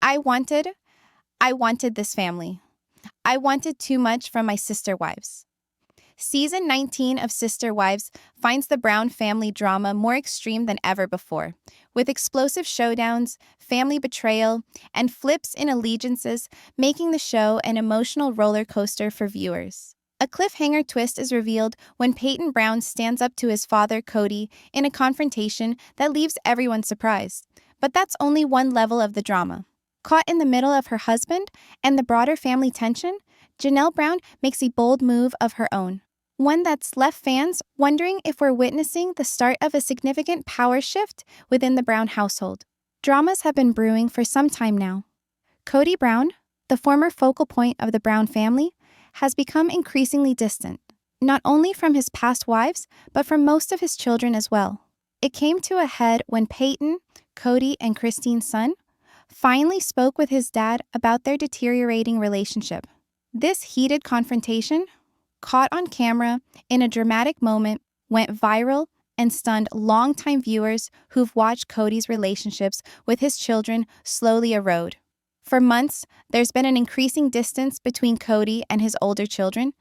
I wanted this family. I wanted too much from my sister wives. Season 19 of Sister Wives finds the Brown family drama more extreme than ever before, with explosive showdowns, family betrayal, and flips in allegiances, making the show an emotional roller coaster for viewers. A cliffhanger twist is revealed when Paedon Brown stands up to his father, Cody, in a confrontation that leaves everyone surprised. But that's only one level of the drama. Caught in the middle of her husband and the broader family tension, Janelle Brown makes a bold move of her own. One that's left fans wondering if we're witnessing the start of a significant power shift within the Brown household. Dramas have been brewing for some time now. Cody Brown, the former focal point of the Brown family, has become increasingly distant, not only from his past wives, but from most of his children as well. It came to a head when Paedon, Cody, and Christine's son finally spoke with his dad about their deteriorating relationship. This heated confrontation, caught on camera in a dramatic moment, went viral and stunned longtime viewers who've watched Cody's relationships with his children slowly erode. For months, there's been an increasing distance between Cody and his older children,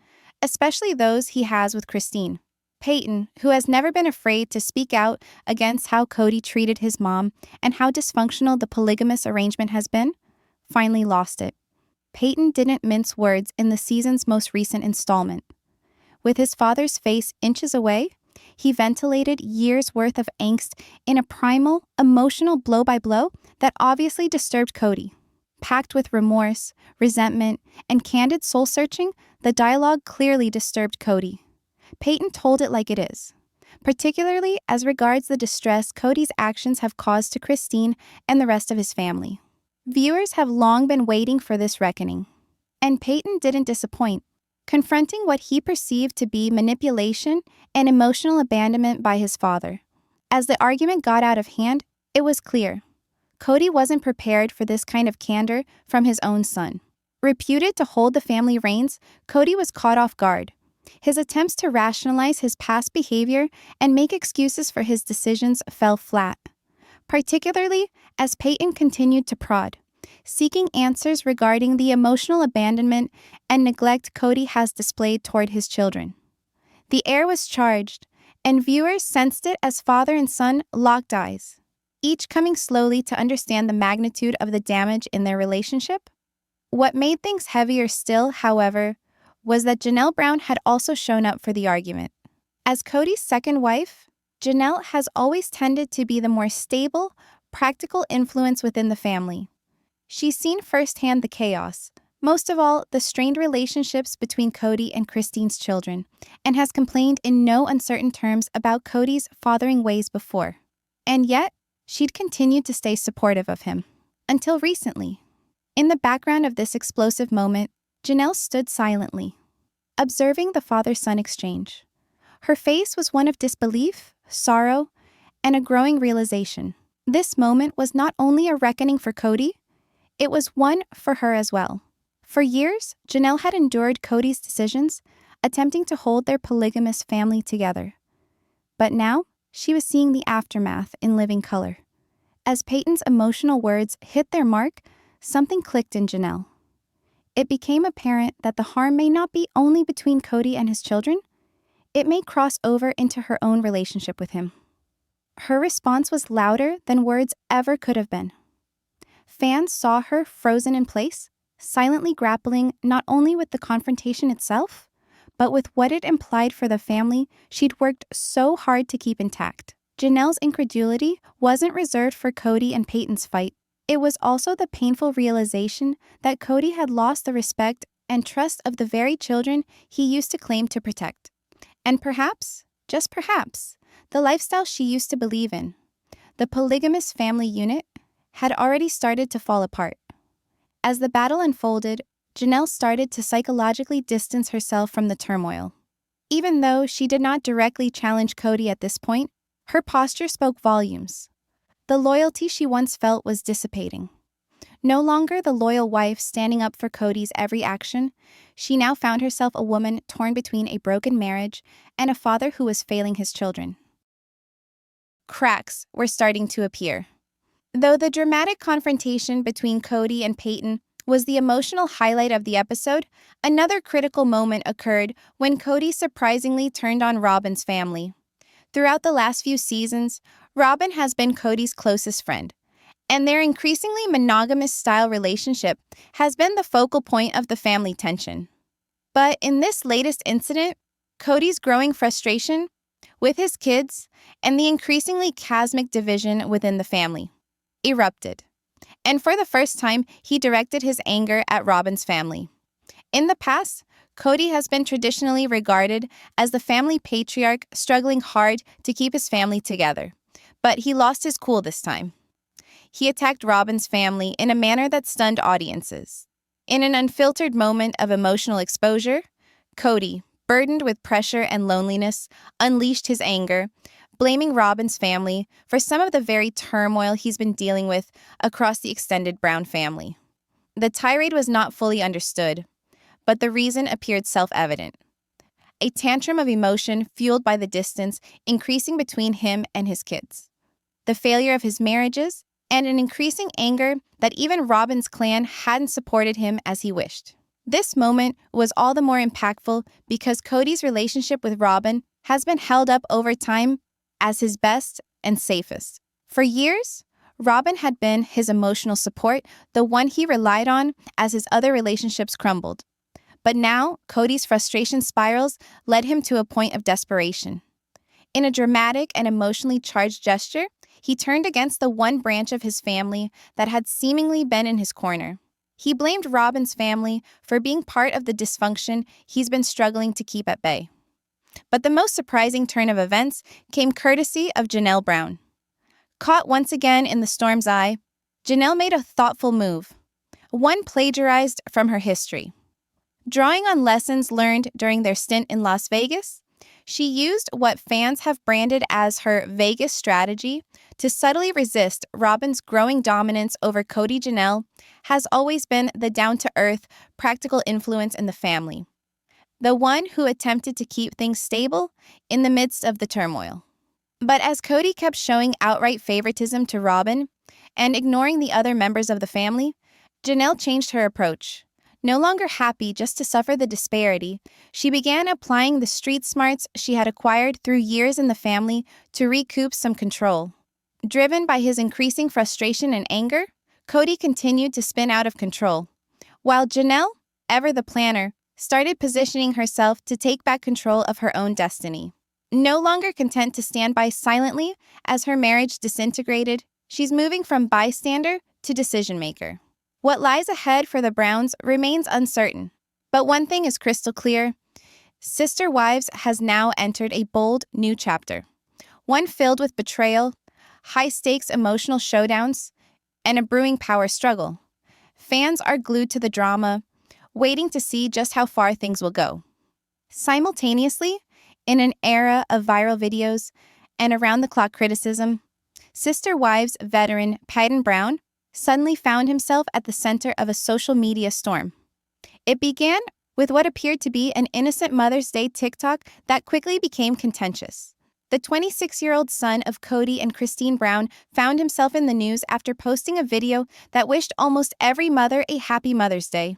especially those he has with Christine. Paedon, who has never been afraid to speak out against how Cody treated his mom and how dysfunctional the polygamous arrangement has been, finally lost it. Paedon didn't mince words in the season's most recent installment. With his father's face inches away, he ventilated years' worth of angst in a primal, emotional blow-by-blow that obviously disturbed Cody. Packed with remorse, resentment, and candid soul-searching, the dialogue clearly disturbed Cody. Paedon told it like it is, particularly as regards the distress Cody's actions have caused to Christine and the rest of his family. Viewers have long been waiting for this reckoning, and Paedon didn't disappoint, confronting what he perceived to be manipulation and emotional abandonment by his father. As the argument got out of hand, it was clear Cody wasn't prepared for this kind of candor from his own son. Reputed to hold the family reins, Cody was caught off guard. His attempts to rationalize his past behavior and make excuses for his decisions fell flat, particularly as Paedon continued to prod, seeking answers regarding the emotional abandonment and neglect Cody has displayed toward his children. The air was charged, and viewers sensed it as father and son locked eyes, each coming slowly to understand the magnitude of the damage in their relationship. What made things heavier still, however, was that Janelle Brown had also shown up for the argument. As Cody's second wife, Janelle has always tended to be the more stable, practical influence within the family. She's seen firsthand the chaos, most of all the strained relationships between Cody and Christine's children, and has complained in no uncertain terms about Cody's fathering ways before. And yet, she'd continued to stay supportive of him. Until recently. In the background of this explosive moment, Janelle stood silently, observing the father-son exchange. Her face was one of disbelief, sorrow, and a growing realization. This moment was not only a reckoning for Cody, it was one for her as well. For years, Janelle had endured Cody's decisions, attempting to hold their polygamous family together. But now, she was seeing the aftermath in living color. As Paedon's emotional words hit their mark, something clicked in Janelle. It became apparent that the harm may not be only between Cody and his children, it may cross over into her own relationship with him. Her response was louder than words ever could have been. Fans saw her frozen in place, silently grappling not only with the confrontation itself, but with what it implied for the family she'd worked so hard to keep intact. Janelle's incredulity wasn't reserved for Cody and Paedon's fight. It was also the painful realization that Cody had lost the respect and trust of the very children he used to claim to protect. And perhaps, just perhaps, the lifestyle she used to believe in, the polygamous family unit, had already started to fall apart. As the battle unfolded, Janelle started to psychologically distance herself from the turmoil. Even though she did not directly challenge Cody at this point, her posture spoke volumes. The loyalty she once felt was dissipating. No longer the loyal wife standing up for Cody's every action, she now found herself a woman torn between a broken marriage and a father who was failing his children. Cracks were starting to appear. Though the dramatic confrontation between Cody and Paedon was the emotional highlight of the episode, another critical moment occurred when Cody surprisingly turned on Robin's family. Throughout the last few seasons, Robin has been Cody's closest friend, and their increasingly monogamous style relationship has been the focal point of the family tension. But in this latest incident, Cody's growing frustration with his kids and the increasingly chasmic division within the family erupted. And for the first time, he directed his anger at Robin's family. In the past, Cody has been traditionally regarded as the family patriarch struggling hard to keep his family together. But he lost his cool this time. He attacked Robin's family in a manner that stunned audiences. In an unfiltered moment of emotional exposure, Cody, burdened with pressure and loneliness, unleashed his anger, blaming Robin's family for some of the very turmoil he's been dealing with across the extended Brown family. The tirade was not fully understood, but the reason appeared self-evident. A tantrum of emotion fueled by the distance increasing between him and his kids, the failure of his marriages, and an increasing anger that even Robin's clan hadn't supported him as he wished. This moment was all the more impactful because Cody's relationship with Robin has been held up over time as his best and safest. For years, Robin had been his emotional support, the one he relied on as his other relationships crumbled. But now, Cody's frustration spirals led him to a point of desperation. In a dramatic and emotionally charged gesture, he turned against the one branch of his family that had seemingly been in his corner. He blamed Robin's family for being part of the dysfunction he's been struggling to keep at bay. But the most surprising turn of events came courtesy of Janelle Brown. Caught once again in the storm's eye, Janelle made a thoughtful move, one plagiarized from her history. Drawing on lessons learned during their stint in Las Vegas, she used what fans have branded as her Vegas strategy to subtly resist Robin's growing dominance over Cody. Janelle has always been the down-to-earth, practical influence in the family, the one who attempted to keep things stable in the midst of the turmoil. But as Cody kept showing outright favoritism to Robin and ignoring the other members of the family, Janelle changed her approach. No longer happy just to suffer the disparity, she began applying the street smarts she had acquired through years in the family to recoup some control. Driven by his increasing frustration and anger, Cody continued to spin out of control, while Janelle, ever the planner, started positioning herself to take back control of her own destiny. No longer content to stand by silently as her marriage disintegrated, she's moving from bystander to decision-maker. What lies ahead for the Browns remains uncertain, but one thing is crystal clear. Sister Wives has now entered a bold new chapter, one filled with betrayal, high-stakes emotional showdowns, and a brewing power struggle. Fans are glued to the drama, waiting to see just how far things will go. Simultaneously, in an era of viral videos and around-the-clock criticism, Sister Wives veteran Paedon Brown suddenly found himself at the center of a social media storm. It began with what appeared to be an innocent Mother's Day TikTok that quickly became contentious. The 26-year-old son of Cody and Christine Brown found himself in the news after posting a video that wished almost every mother a happy Mother's Day,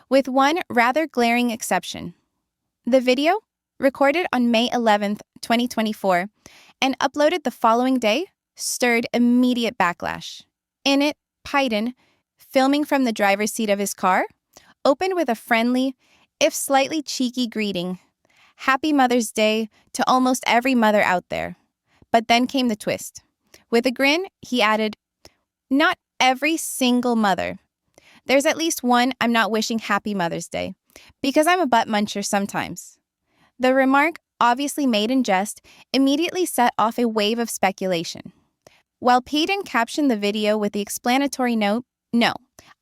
with one rather glaring exception. The video, recorded on May 11, 2024, and uploaded the following day, stirred immediate backlash. In it, Paedon, filming from the driver's seat of his car, opened with a friendly, if slightly cheeky greeting. Happy Mother's Day to almost every mother out there. But then came the twist. With a grin, he added, "Not every single mother. There's at least one I'm not wishing Happy Mother's Day, because I'm a butt muncher sometimes." The remark, obviously made in jest, immediately set off a wave of speculation. While Paedon captioned the video with the explanatory note, "No,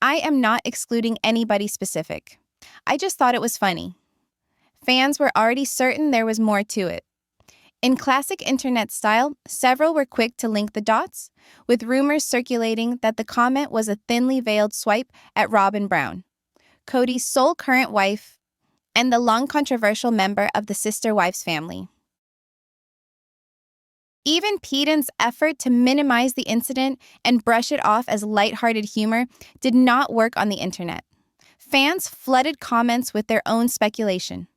I am not excluding anybody specific. I just thought it was funny." Fans were already certain there was more to it. In classic internet style, several were quick to link the dots, with rumors circulating that the comment was a thinly veiled swipe at Robin Brown, Cody's sole current wife and the long controversial member of the Sister Wives family. Even Paedon's effort to minimize the incident and brush it off as lighthearted humor did not work on the internet. Fans flooded comments with their own speculation.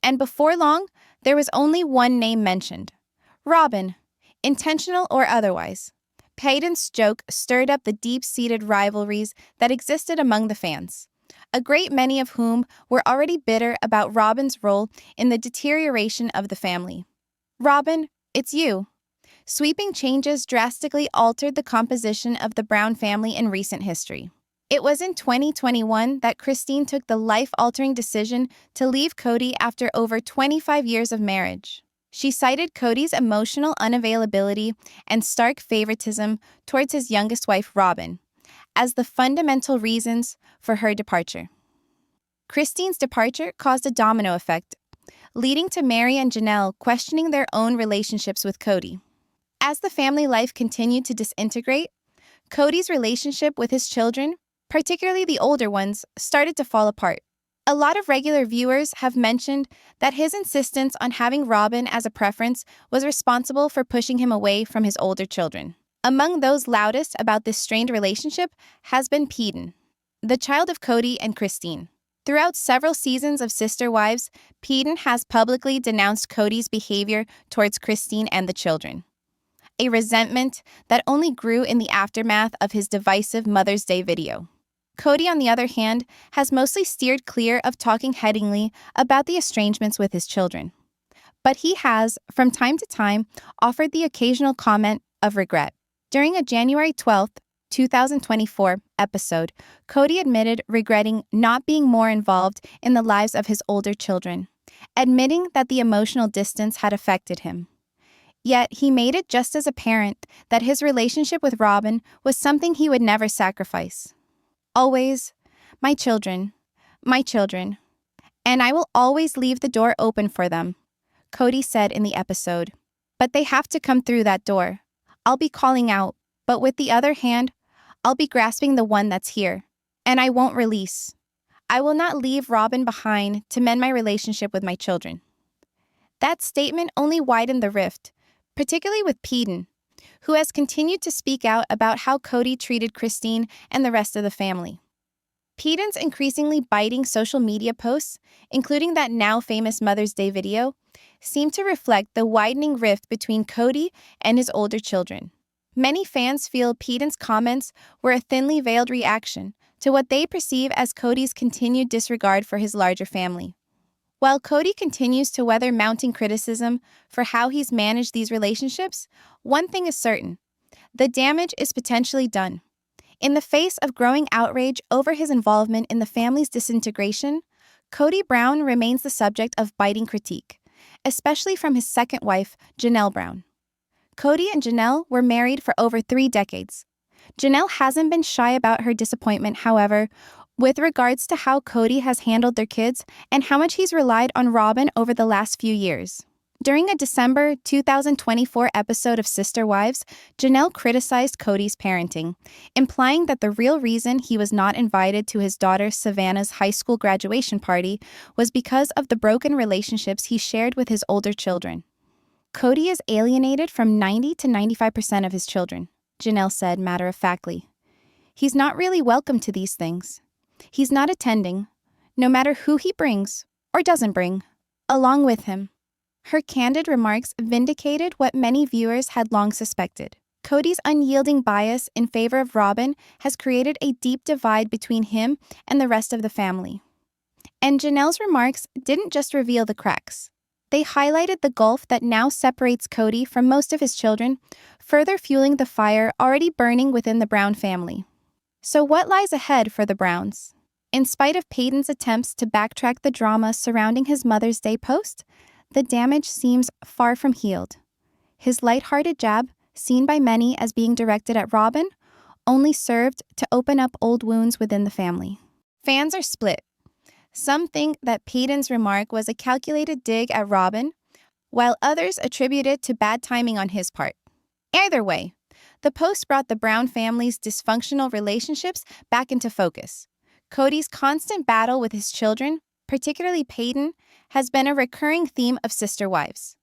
And before long, there was only one name mentioned: Robin, intentional or otherwise. Paedon's joke stirred up the deep-seated rivalries that existed among the fans, a great many of whom were already bitter about Robin's role in the deterioration of the family. Robin, it's you. Sweeping changes drastically altered the composition of the Brown family in recent history. It was in 2021 that Christine took the life-altering decision to leave Cody after over 25 years of marriage. She cited Cody's emotional unavailability and stark favoritism towards his youngest wife, Robin, as the fundamental reasons for her departure. Christine's departure caused a domino effect, leading to Mary and Janelle questioning their own relationships with Cody. As the family life continued to disintegrate, Cody's relationship with his children, particularly the older ones, started to fall apart. A lot of regular viewers have mentioned that his insistence on having Robin as a preference was responsible for pushing him away from his older children. Among those loudest about this strained relationship has been Paedon, the child of Cody and Christine. Throughout several seasons of Sister Wives, Paedon has publicly denounced Cody's behavior towards Christine and the children, a resentment that only grew in the aftermath of his divisive Mother's Day video. Cody, on the other hand, has mostly steered clear of talking headingly about the estrangements with his children. But he has, from time to time, offered the occasional comment of regret. During a January 12, 2024 episode, Cody admitted regretting not being more involved in the lives of his older children, admitting that the emotional distance had affected him. Yet he made it just as apparent that his relationship with Robin was something he would never sacrifice. Always, my children, and I will always leave the door open for them, Cody said in the episode. But they have to come through that door. I'll be calling out, but with the other hand, I'll be grasping the one that's here, and I won't release. I will not leave Robin behind to mend my relationship with my children. That statement only widened the rift, particularly with Paedon, who has continued to speak out about how Cody treated Christine and the rest of the family. Paedon's increasingly biting social media posts, including that now famous Mother's Day video, seem to reflect the widening rift between Cody and his older children. Many fans feel Paedon's comments were a thinly veiled reaction to what they perceive as Cody's continued disregard for his larger family. While Cody continues to weather mounting criticism for how he's managed these relationships, one thing is certain: the damage is potentially done. In the face of growing outrage over his involvement in the family's disintegration, Cody Brown remains the subject of biting critique, especially from his second wife, Janelle Brown. Cody and Janelle were married for over 3 decades. Janelle hasn't been shy about her disappointment, however, with regards to how Cody has handled their kids and how much he's relied on Robin over the last few years. During a December 2024 episode of Sister Wives, Janelle criticized Cody's parenting, implying that the real reason he was not invited to his daughter Savannah's high school graduation party was because of the broken relationships he shared with his older children. Cody is alienated from 90 to 95% of his children, Janelle said matter-of-factly. He's not really welcome to these things. He's not attending, no matter who he brings, or doesn't bring, along with him. Her candid remarks vindicated what many viewers had long suspected. Cody's unyielding bias in favor of Robin has created a deep divide between him and the rest of the family. And Janelle's remarks didn't just reveal the cracks. They highlighted the gulf that now separates Cody from most of his children, further fueling the fire already burning within the Brown family. So what lies ahead for the Browns? In spite of Paedon's attempts to backtrack the drama surrounding his Mother's Day post, the damage seems far from healed. His lighthearted jab, seen by many as being directed at Robin, only served to open up old wounds within the family. Fans are split. Some think that Paedon's remark was a calculated dig at Robin, while others attribute it to bad timing on his part. Either way, the post brought the Brown family's dysfunctional relationships back into focus. Cody's constant battle with his children, particularly Paedon, has been a recurring theme of Sister Wives.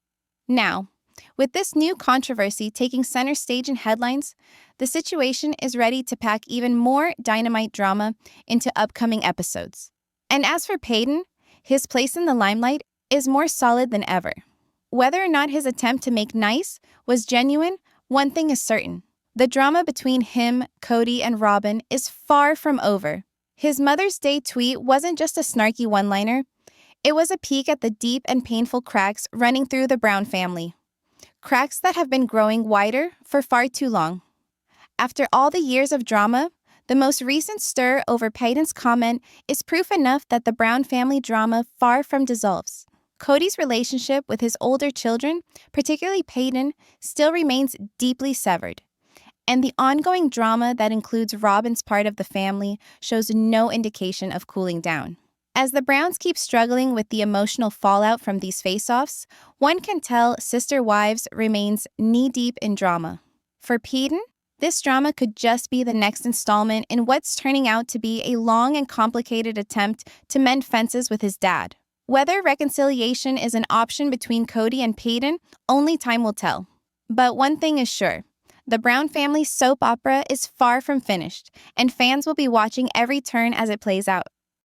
Now, With this new controversy taking center stage in headlines, the situation is ready to pack even more dynamite drama into upcoming episodes. And as for Paedon, his place in the limelight is more solid than ever. Whether or not his attempt to make nice was genuine, one thing is certain. The drama between him, Cody, and Robin is far from over. His Mother's Day tweet wasn't just a snarky one-liner. It was a peek at the deep and painful cracks running through the Brown family. Cracks that have been growing wider for far too long. After all the years of drama, the most recent stir over Paedon's comment is proof enough that the Brown family drama far from dissolves. Cody's relationship with his older children, particularly Paedon, still remains deeply severed. And the ongoing drama that includes Robin's part of the family shows no indication of cooling down. As the Browns keep struggling with the emotional fallout from these face-offs, one can tell Sister Wives remains knee-deep in drama. For Paedon, this drama could just be the next installment in what's turning out to be a long and complicated attempt to mend fences with his dad. Whether reconciliation is an option between Cody and Paedon, only time will tell. But one thing is sure. The Brown family soap opera is far from finished, and fans will be watching every turn as it plays out.